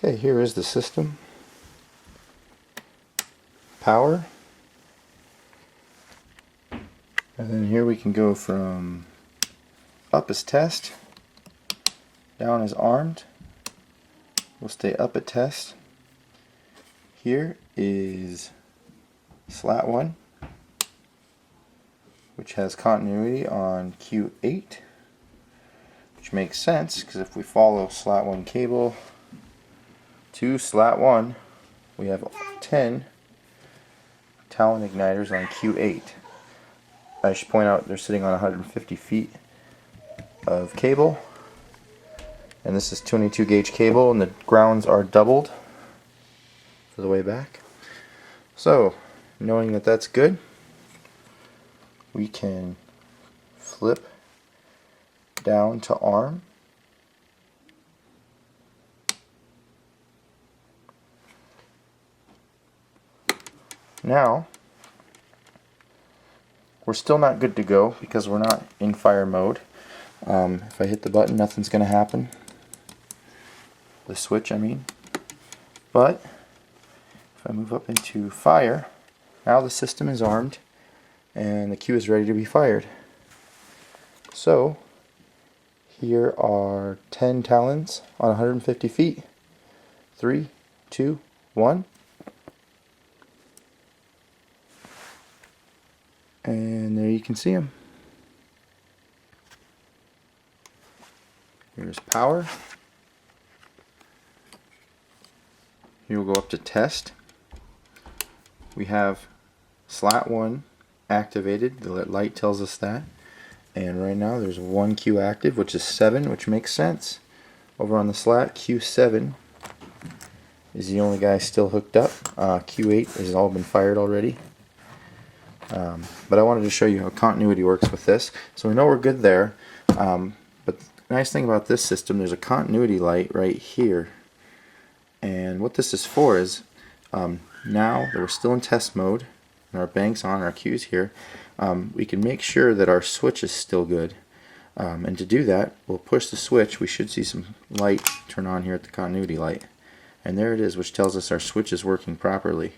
Okay, here is the system. Power. And then here we can go from up as test, down as armed. We'll stay up at test. Here is slat 1, which has continuity on Q8, which makes sense because if we follow slat 1 cable to slat 1, we have 10 talon igniters on Q8. I should point out they're sitting on 150 feet of cable, and this is 22 gauge cable, and the grounds are doubled for the way back. So, knowing that that's good, we can flip down to arm. Now, we're still not good to go because we're not in fire mode. If I hit the button, nothing's going to happen. The switch, I mean. But if I move up into fire, now the system is armed and the cue is ready to be fired. So here are 10 talons on 150 feet. 3, 2, 1. And there you can see them. Here's power. Here we'll go up to test. We have slat 1 activated. The light tells us that. And right now there's one Q active, which is 7, which makes sense. Over on the slat, Q7 is the only guy still hooked up. Q8 has all been fired already. But I wanted to show you how continuity works with this. So we know we're good there. But the nice thing about this system, there's a continuity light right here. And what this is for is, now that we're still in test mode, and our bank's on, our cue's here, we can make sure that our switch is still good. And to do that, we'll push the switch. We should see some light turn on here at the continuity light. And there it is, which tells us our switch is working properly.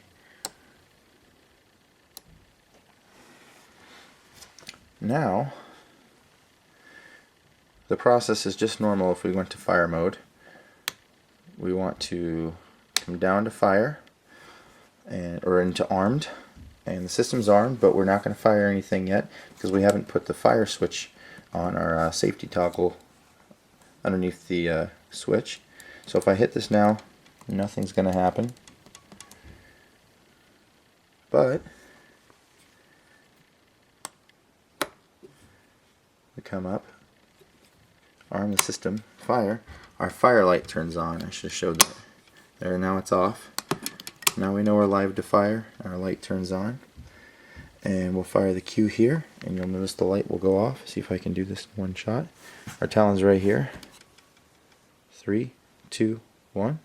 Now, the process is just normal if we went to fire mode. We want to come down to fire, or into armed, and the system's armed, but we're not going to fire anything yet because we haven't put the fire switch on our safety toggle underneath the switch. So if I hit this now, nothing's going to happen. But we come up, arm the system, fire, our fire light turns on. I should have showed that. There, now it's off. Now we know we're live to fire, our light turns on. And we'll fire the cue here, and you'll notice the light will go off. See if I can do this in one shot. Our talon's right here. 3, 2, 1.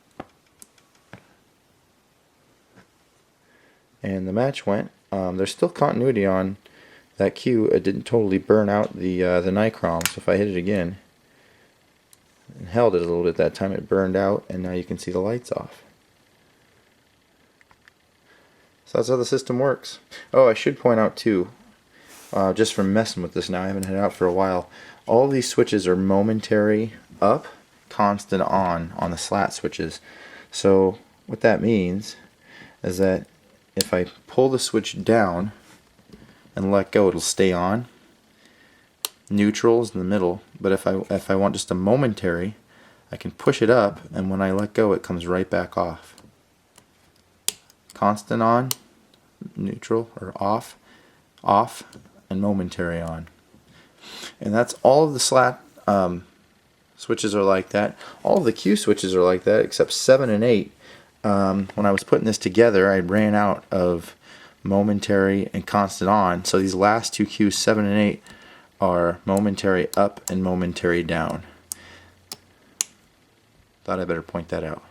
And the match went. There's still continuity on that cue. It didn't totally burn out the nicrom, so if I hit it again and held it a little bit that time, it burned out, and now you can see the lights off. So that's how the system works. Oh, I should point out too, just from messing with this now, I haven't had it out for a while, all these switches are momentary up, constant on the slat switches. So what that means is that if I pull the switch down and let go, it'll stay on. Neutral is in the middle, but if I want just a momentary, I can push it up, and when I let go, it comes right back off. Constant on, neutral or off, off, and momentary on. And that's all of the slat switches are like that. All of the Q switches are like that, except 7 and 8. When I was putting this together, I ran out of momentary and constant on, so these last two Qs, 7 and 8, are momentary up and momentary down. Thought I better point that out.